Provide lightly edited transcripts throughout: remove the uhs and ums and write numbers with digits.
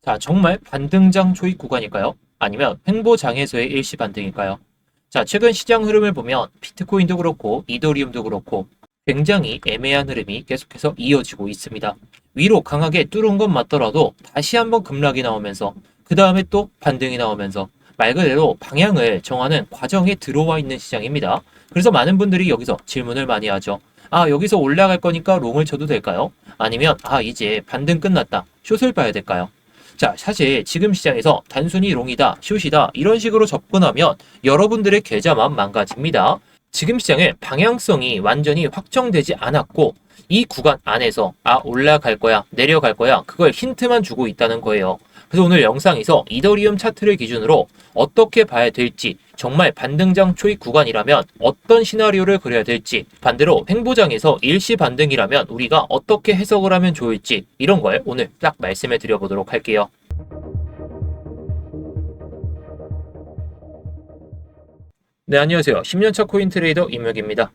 자, 정말 반등장 초입 구간일까요? 아니면 횡보장에서의 일시 반등일까요? 자, 최근 시장 흐름을 보면 비트코인도 그렇고 이더리움도 그렇고 굉장히 애매한 흐름이 계속해서 이어지고 있습니다. 위로 강하게 뚫은 건 맞더라도 다시 한번 급락이 나오면서 그 다음에 또 반등이 나오면서 말 그대로 방향을 정하는 과정에 들어와 있는 시장입니다. 그래서 많은 분들이 여기서 질문을 많이 하죠. 아, 여기서 올라갈 거니까 롱을 쳐도 될까요? 아니면 이제 반등 끝났다. 숏을 봐야 될까요? 자, 사실 지금 시장에서 단순히 롱이다, 숏이다 이런 식으로 접근하면 여러분들의 계좌만 망가집니다. 지금 시장의 방향성이 완전히 확정되지 않았고 이 구간 안에서 올라갈 거야, 내려갈 거야 그걸 힌트만 주고 있다는 거예요. 그래서 오늘 영상에서 이더리움 차트를 기준으로 어떻게 봐야 될지, 정말 반등장 초입 구간이라면 어떤 시나리오를 그려야 될지, 반대로 횡보장에서 일시 반등이라면 우리가 어떻게 해석을 하면 좋을지 이런 걸 오늘 딱 말씀해 드려보도록 할게요. 네, 안녕하세요. 10년차 코인 트레이더 임혁입니다.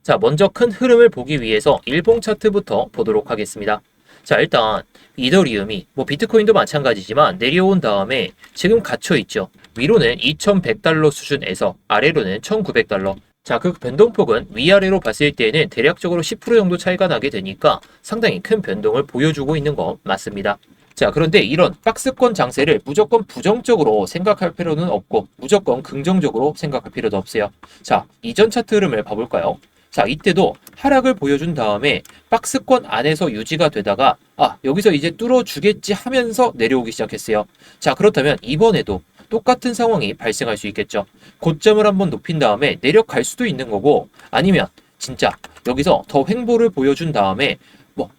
자, 먼저 큰 흐름을 보기 위해서 일봉 차트부터 보도록 하겠습니다. 자, 일단 이더리움이 비트코인도 마찬가지지만 내려온 다음에 지금 갇혀 있죠. 위로는 2100달러 수준에서 아래로는 1900달러. 자, 그 변동폭은 위아래로 봤을 때는 대략적으로 10% 정도 차이가 나게 되니까 상당히 큰 변동을 보여주고 있는 거 맞습니다. 자, 그런데 이런 박스권 장세를 무조건 부정적으로 생각할 필요는 없고 무조건 긍정적으로 생각할 필요도 없어요. 자, 이전 차트 흐름을 봐볼까요? 자, 이때도 하락을 보여준 다음에 박스권 안에서 유지가 되다가 여기서 이제 뚫어주겠지 하면서 내려오기 시작했어요. 자, 그렇다면 이번에도 똑같은 상황이 발생할 수 있겠죠. 고점을 한번 높인 다음에 내려갈 수도 있는 거고, 아니면 진짜 여기서 더 횡보를 보여준 다음에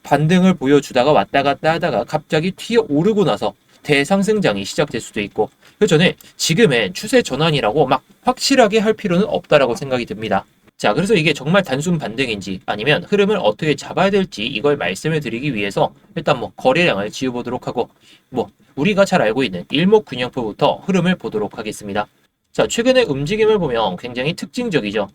반등을 보여주다가 왔다 갔다 하다가 갑자기 튀어 오르고 나서 대상승장이 시작될 수도 있고, 그래서 저는 지금의 추세 전환이라고 막 확실하게 할 필요는 없다라고 생각이 듭니다. 자, 그래서 이게 정말 단순 반등인지 아니면 흐름을 어떻게 잡아야 될지 이걸 말씀을 드리기 위해서 일단 거래량을 지워보도록 하고, 우리가 잘 알고 있는 일목균형표부터 흐름을 보도록 하겠습니다. 자, 최근의 움직임을 보면 굉장히 특징적이죠.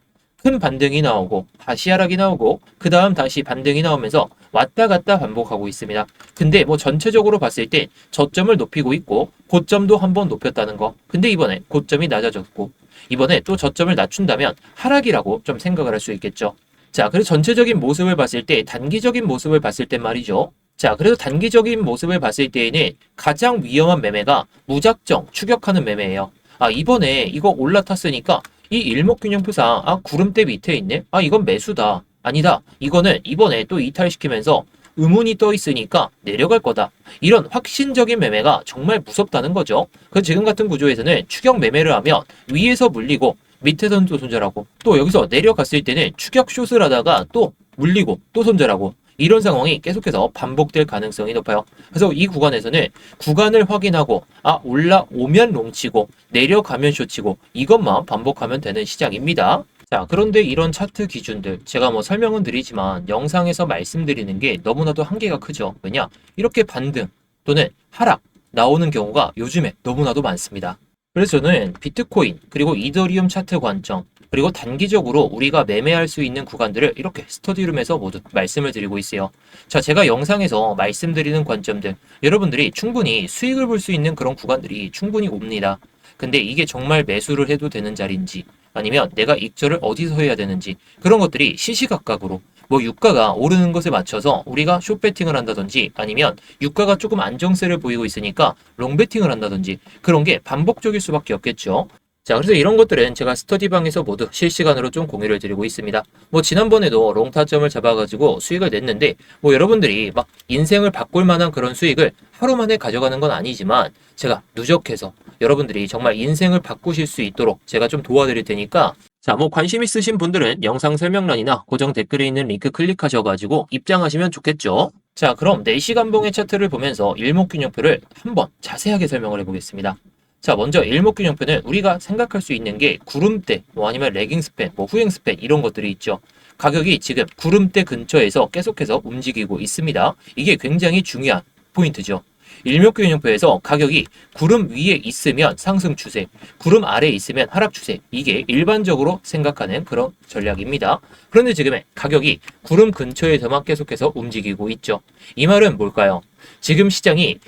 큰 반등이 나오고 다시 하락이 나오고 그 다음 다시 반등이 나오면서 왔다 갔다 반복하고 있습니다. 근데 전체적으로 봤을 때 저점을 높이고 있고 고점도 한번 높였다는 거. 근데 이번에 고점이 낮아졌고 이번에 또 저점을 낮춘다면 하락이라고 좀 생각을 할 수 있겠죠. 자, 그래서 전체적인 모습을 봤을 때 단기적인 모습을 봤을 때 말이죠. 자, 그래서 단기적인 모습을 봤을 때에는 가장 위험한 매매가 무작정 추격하는 매매예요. 이번에 이거 올라탔으니까 이 일목균형표상 구름대 밑에 있네? 이건 매수다. 아니다. 이거는 이번에 또 이탈시키면서 의문이 떠 있으니까 내려갈 거다. 이런 확신적인 매매가 정말 무섭다는 거죠. 그래서 지금 같은 구조에서는 추격 매매를 하면 위에서 물리고 밑에서는 또 손절하고 또 여기서 내려갔을 때는 추격 숏을 하다가 또 물리고 또 손절하고 이런 상황이 계속해서 반복될 가능성이 높아요. 그래서 이 구간에서는 구간을 확인하고 올라오면 롱치고 내려가면 숏치고 이것만 반복하면 되는 시장입니다. 자, 그런데 이런 차트 기준들 제가 설명은 드리지만 영상에서 말씀드리는 게 너무나도 한계가 크죠. 왜냐? 이렇게 반등 또는 하락 나오는 경우가 요즘에 너무나도 많습니다. 그래서 저는 비트코인 그리고 이더리움 차트 관점 그리고 단기적으로 우리가 매매할 수 있는 구간들을 이렇게 스터디룸에서 모두 말씀을 드리고 있어요. 자, 제가 영상에서 말씀드리는 관점들 여러분들이 충분히 수익을 볼 수 있는 그런 구간들이 충분히 옵니다. 근데 이게 정말 매수를 해도 되는 자리인지 아니면 내가 익절을 어디서 해야 되는지 그런 것들이 시시각각으로 유가가 오르는 것에 맞춰서 우리가 숏배팅을 한다든지 아니면 유가가 조금 안정세를 보이고 있으니까 롱배팅을 한다든지 그런 게 반복적일 수밖에 없겠죠. 자, 그래서 이런 것들은 제가 스터디방에서 모두 실시간으로 좀 공유를 드리고 있습니다. 지난번에도 롱타점을 잡아가지고 수익을 냈는데 여러분들이 막 인생을 바꿀 만한 그런 수익을 하루 만에 가져가는 건 아니지만 제가 누적해서 여러분들이 정말 인생을 바꾸실 수 있도록 제가 좀 도와드릴 테니까 자, 관심 있으신 분들은 영상 설명란이나 고정 댓글에 있는 링크 클릭하셔가지고 입장하시면 좋겠죠. 자, 그럼 4시간 봉의 차트를 보면서 일목균형표를 한번 자세하게 설명을 해보겠습니다. 자, 먼저 일목균형표는 우리가 생각할 수 있는 게 구름대, 아니면 레깅스팬, 후행스팬 이런 것들이 있죠. 가격이 지금 구름대 근처에서 계속해서 움직이고 있습니다. 이게 굉장히 중요한 포인트죠. 일목균형표에서 가격이 구름 위에 있으면 상승 추세, 구름 아래에 있으면 하락 추세, 이게 일반적으로 생각하는 그런 전략입니다. 그런데 지금의 가격이 구름 근처에서만 계속해서 움직이고 있죠. 이 말은 뭘까요? 지금 시장이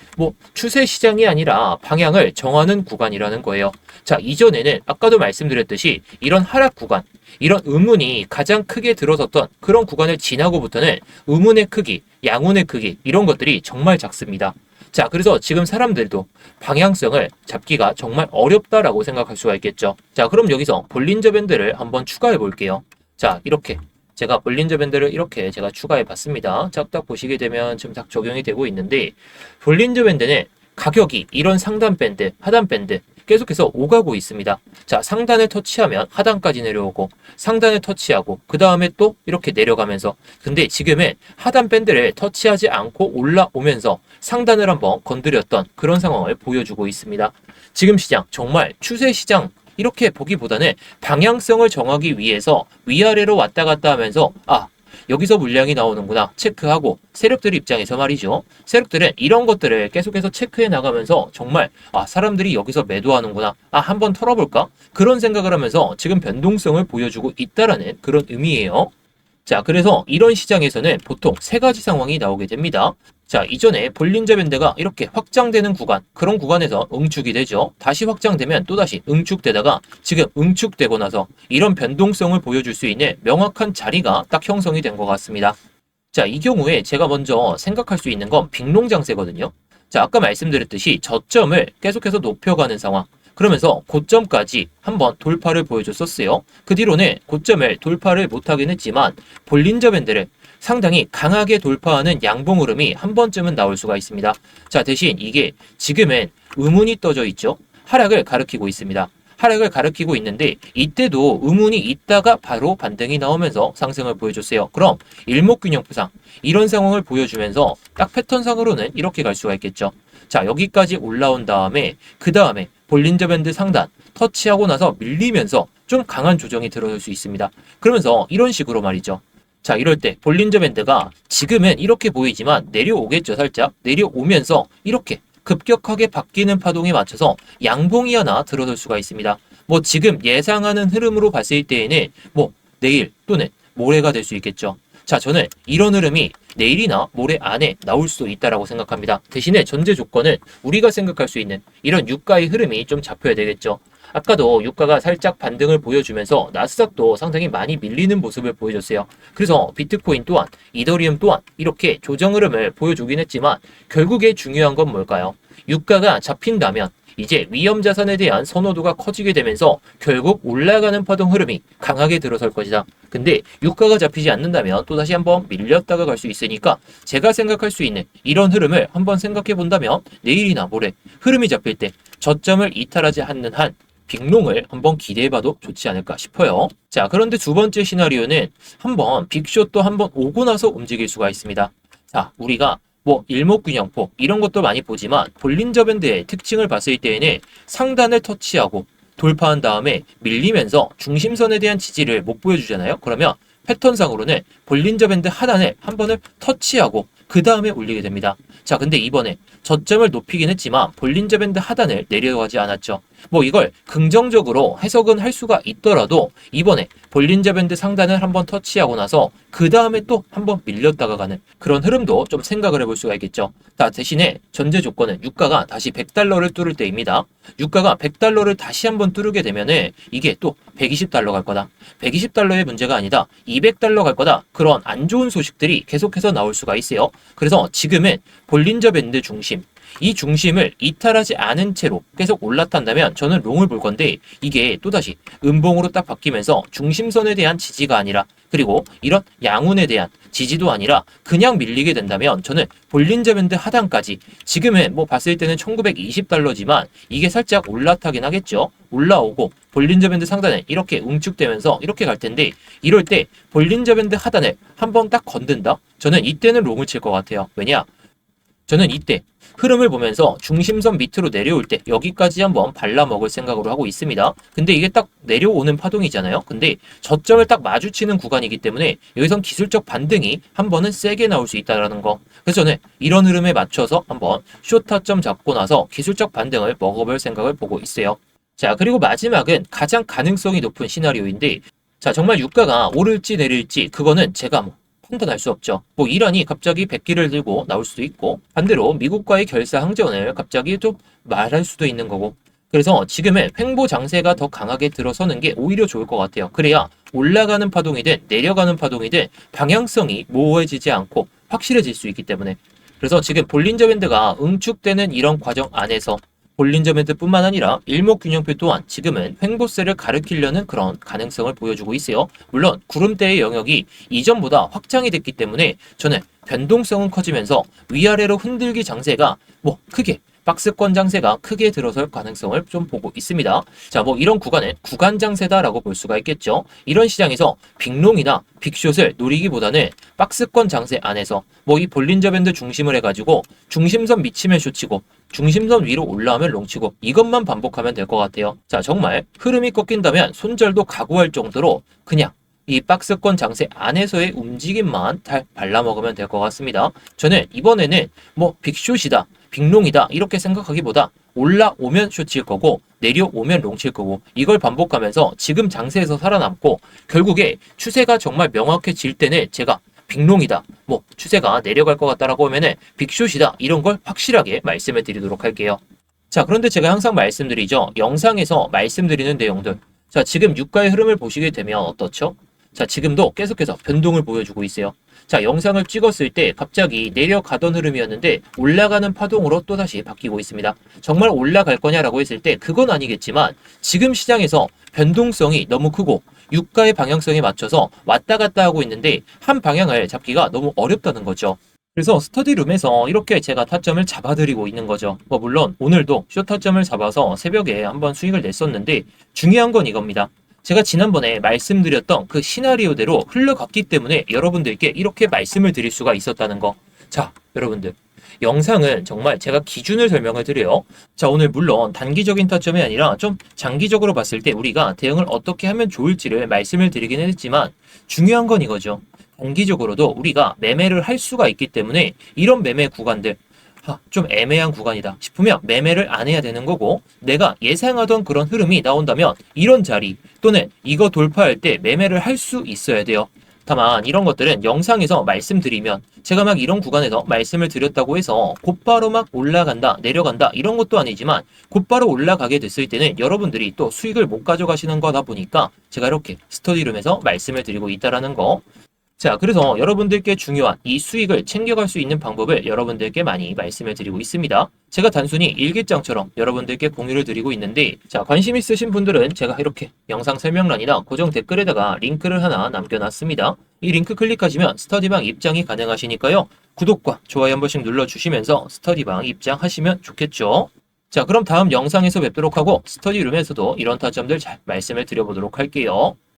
추세 시장이 아니라 방향을 정하는 구간이라는 거예요. 자, 이전에는 아까도 말씀드렸듯이 이런 하락 구간, 이런 음운이 가장 크게 들어섰던 그런 구간을 지나고부터는 음운의 크기, 양운의 크기 이런 것들이 정말 작습니다. 자, 그래서 지금 사람들도 방향성을 잡기가 정말 어렵다라고 생각할 수가 있겠죠. 자, 그럼 여기서 볼린저 밴드를 한번 추가해 볼게요. 자, 이렇게 제가 볼린저 밴드를 이렇게 제가 추가해 봤습니다. 자, 딱 보시게 되면 지금 딱 적용이 되고 있는데, 볼린저 밴드는 가격이 이런 상단 밴드, 하단 밴드 계속해서 오가고 있습니다. 자, 상단을 터치하면 하단까지 내려오고, 상단을 터치하고, 그 다음에 또 이렇게 내려가면서, 근데 지금은 하단 밴드를 터치하지 않고 올라오면서 상단을 한번 건드렸던 그런 상황을 보여주고 있습니다. 지금 시장 정말 추세 시장 이렇게 보기보다는 방향성을 정하기 위해서 위아래로 왔다 갔다 하면서 여기서 물량이 나오는구나 체크하고, 세력들 입장에서 말이죠. 세력들은 이런 것들을 계속해서 체크해 나가면서 정말 사람들이 여기서 매도하는구나, 한번 털어볼까? 그런 생각을 하면서 지금 변동성을 보여주고 있다라는 그런 의미예요. 자, 그래서 이런 시장에서는 보통 세 가지 상황이 나오게 됩니다. 자, 이전에 볼린저 밴드가 이렇게 확장되는 구간, 그런 구간에서 응축이 되죠. 다시 확장되면 또다시 응축되다가 지금 응축되고 나서 이런 변동성을 보여줄 수 있는 명확한 자리가 딱 형성이 된 것 같습니다. 자, 이 경우에 제가 먼저 생각할 수 있는 건 빅롱 장세거든요. 자, 아까 말씀드렸듯이 저점을 계속해서 높여가는 상황. 그러면서 고점까지 한번 돌파를 보여줬었어요. 그 뒤로는 고점을 돌파를 못하긴 했지만 볼린저 밴드를 상당히 강하게 돌파하는 양봉 흐름이 한 번쯤은 나올 수가 있습니다. 자, 대신 이게 지금은 음운이 떠져 있죠. 하락을 가리키고 있습니다. 하락을 가리키고 있는데 이때도 음운이 있다가 바로 반등이 나오면서 상승을 보여줬어요. 그럼 일목균형표상 이런 상황을 보여주면서 딱 패턴상으로는 이렇게 갈 수가 있겠죠. 자, 여기까지 올라온 다음에 그 다음에 볼린저 밴드 상단 터치하고 나서 밀리면서 좀 강한 조정이 들어올 수 있습니다. 그러면서 이런 식으로 말이죠. 자, 이럴 때 볼린저 밴드가 지금은 이렇게 보이지만 내려오겠죠. 살짝 내려오면서 이렇게 급격하게 바뀌는 파동에 맞춰서 양봉이 하나 들어설 수가 있습니다. 지금 예상하는 흐름으로 봤을 때에는 내일 또는 모레가 될 수 있겠죠. 자, 저는 이런 흐름이 내일이나 모레 안에 나올 수도 있다라고 생각합니다. 대신에 전제 조건은 우리가 생각할 수 있는 이런 유가의 흐름이 좀 잡혀야 되겠죠. 아까도 유가가 살짝 반등을 보여주면서 나스닥도 상당히 많이 밀리는 모습을 보여줬어요. 그래서 비트코인 또한 이더리움 또한 이렇게 조정 흐름을 보여주긴 했지만 결국에 중요한 건 뭘까요? 유가가 잡힌다면 이제 위험 자산에 대한 선호도가 커지게 되면서 결국 올라가는 파동 흐름이 강하게 들어설 것이다. 근데 유가가 잡히지 않는다면 또다시 한번 밀렸다가 갈 수 있으니까 제가 생각할 수 있는 이런 흐름을 한번 생각해 본다면 내일이나 모레 흐름이 잡힐 때 저점을 이탈하지 않는 한 빅롱을 한번 기대해봐도 좋지 않을까 싶어요. 자, 그런데 두 번째 시나리오는 한번 빅숏도 한번 오고 나서 움직일 수가 있습니다. 자, 우리가 일목균형포 이런 것도 많이 보지만 볼린저 밴드의 특징을 봤을 때에는 상단을 터치하고 돌파한 다음에 밀리면서 중심선에 대한 지지를 못 보여주잖아요. 그러면 패턴상으로는 볼린저 밴드 하단을 한 번을 터치하고 그 다음에 올리게 됩니다. 자, 근데 이번에 저점을 높이긴 했지만 볼린저 밴드 하단을 내려가지 않았죠. 이걸 긍정적으로 해석은 할 수가 있더라도 이번에 볼린저 밴드 상단을 한번 터치하고 나서 그 다음에 또 한번 밀렸다가 가는 그런 흐름도 좀 생각을 해볼 수가 있겠죠. 자, 대신에 전제 조건은 유가가 다시 100달러를 뚫을 때입니다. 유가가 100달러를 다시 한번 뚫게 되면은 이게 또 120달러 갈 거다. 120달러의 문제가 아니다. 200달러 갈 거다. 그런 안 좋은 소식들이 계속해서 나올 수가 있어요. 그래서 지금은 볼린저 밴드 중심, 이 중심을 이탈하지 않은 채로 계속 올라탄다면 저는 롱을 볼 건데 이게 또다시 음봉으로 딱 바뀌면서 중심선에 대한 지지가 아니라 그리고 이런 양운에 대한 지지도 아니라 그냥 밀리게 된다면 저는 볼린저 밴드 하단까지 지금은 봤을 때는 1920달러지만 이게 살짝 올라타긴 하겠죠. 올라오고 볼린저 밴드 상단에 이렇게 응축되면서 이렇게 갈 텐데 이럴 때 볼린저 밴드 하단을 한번 딱 건든다? 저는 이때는 롱을 칠 것 같아요. 왜냐? 저는 이때 흐름을 보면서 중심선 밑으로 내려올 때 여기까지 한번 발라먹을 생각으로 하고 있습니다. 근데 이게 딱 내려오는 파동이잖아요. 근데 저점을 딱 마주치는 구간이기 때문에 여기선 기술적 반등이 한 번은 세게 나올 수 있다는 거. 그래서 저는 이런 흐름에 맞춰서 한번 숏타점 잡고 나서 기술적 반등을 먹어볼 생각을 보고 있어요. 자, 그리고 마지막은 가장 가능성이 높은 시나리오인데, 자, 정말 유가가 오를지 내릴지 그거는 제가 판단할 수 없죠. 이란이 갑자기 백기를 들고 나올 수도 있고, 반대로 미국과의 결사 항전을 갑자기 좀 말할 수도 있는 거고. 그래서 지금은 횡보 장세가 더 강하게 들어서는 게 오히려 좋을 것 같아요. 그래야 올라가는 파동이든 내려가는 파동이든 방향성이 모호해지지 않고 확실해질 수 있기 때문에. 그래서 지금 볼린저 밴드가 응축되는 이런 과정 안에서 볼린저 밴드뿐만 아니라 일목균형표 또한 지금은 횡보세를 가리키려는 그런 가능성을 보여주고 있어요. 물론 구름대의 영역이 이전보다 확장이 됐기 때문에 저는 변동성은 커지면서 위아래로 흔들기 장세가 크게 박스권 장세가 크게 들어설 가능성을 좀 보고 있습니다. 자, 이런 구간은 구간 장세다라고 볼 수가 있겠죠. 이런 시장에서 빅롱이나 빅숏을 노리기보다는 박스권 장세 안에서 이 볼린저 밴드 중심을 해가지고 중심선 미치면 숏치고 중심선 위로 올라오면 롱치고 이것만 반복하면 될 것 같아요. 자, 정말 흐름이 꺾인다면 손절도 각오할 정도로 그냥 이 박스권 장세 안에서의 움직임만 잘 발라먹으면 될 것 같습니다. 저는 이번에는 빅숏이다, 빅롱이다 이렇게 생각하기보다 올라오면 숏칠 거고 내려오면 롱칠 거고 이걸 반복하면서 지금 장세에서 살아남고 결국에 추세가 정말 명확해질 때는 제가 빅롱이다, 추세가 내려갈 것 같다라고 하면은 빅숏이다 이런 걸 확실하게 말씀을 드리도록 할게요. 자, 그런데 제가 항상 말씀드리죠. 영상에서 말씀드리는 내용들. 자, 지금 유가의 흐름을 보시게 되면 어떻죠? 자, 지금도 계속해서 변동을 보여주고 있어요. 자, 영상을 찍었을 때 갑자기 내려가던 흐름이었는데 올라가는 파동으로 또다시 바뀌고 있습니다. 정말 올라갈 거냐라고 했을 때 그건 아니겠지만 지금 시장에서 변동성이 너무 크고 유가의 방향성에 맞춰서 왔다 갔다 하고 있는데 한 방향을 잡기가 너무 어렵다는 거죠. 그래서 스터디룸에서 이렇게 제가 타점을 잡아드리고 있는 거죠. 물론 오늘도 숏 타점을 잡아서 새벽에 한번 수익을 냈었는데 중요한 건 이겁니다. 제가 지난번에 말씀드렸던 그 시나리오대로 흘러갔기 때문에 여러분들께 이렇게 말씀을 드릴 수가 있었다는 거. 자, 여러분들. 영상은 정말 제가 기준을 설명을 드려요. 자, 오늘 물론 단기적인 타점이 아니라 좀 장기적으로 봤을 때 우리가 대응을 어떻게 하면 좋을지를 말씀을 드리긴 했지만 중요한 건 이거죠. 단기적으로도 우리가 매매를 할 수가 있기 때문에 이런 매매 구간들 좀 애매한 구간이다 싶으면 매매를 안 해야 되는 거고 내가 예상하던 그런 흐름이 나온다면 이런 자리 또는 이거 돌파할 때 매매를 할 수 있어야 돼요. 다만 이런 것들은 영상에서 말씀드리면 제가 막 이런 구간에서 말씀을 드렸다고 해서 곧바로 막 올라간다 내려간다 이런 것도 아니지만 곧바로 올라가게 됐을 때는 여러분들이 또 수익을 못 가져가시는 거다 보니까 제가 이렇게 스터디룸에서 말씀을 드리고 있다라는 거. 자, 그래서 여러분들께 중요한 이 수익을 챙겨갈 수 있는 방법을 여러분들께 많이 말씀을 드리고 있습니다. 제가 단순히 일기장처럼 여러분들께 공유를 드리고 있는데, 자, 관심 있으신 분들은 제가 이렇게 영상 설명란이나 고정 댓글에다가 링크를 하나 남겨놨습니다. 이 링크 클릭하시면 스터디방 입장이 가능하시니까요. 구독과 좋아요 한 번씩 눌러주시면서 스터디방 입장하시면 좋겠죠. 자, 그럼 다음 영상에서 뵙도록 하고 스터디룸에서도 이런 타점들 잘 말씀을 드려보도록 할게요.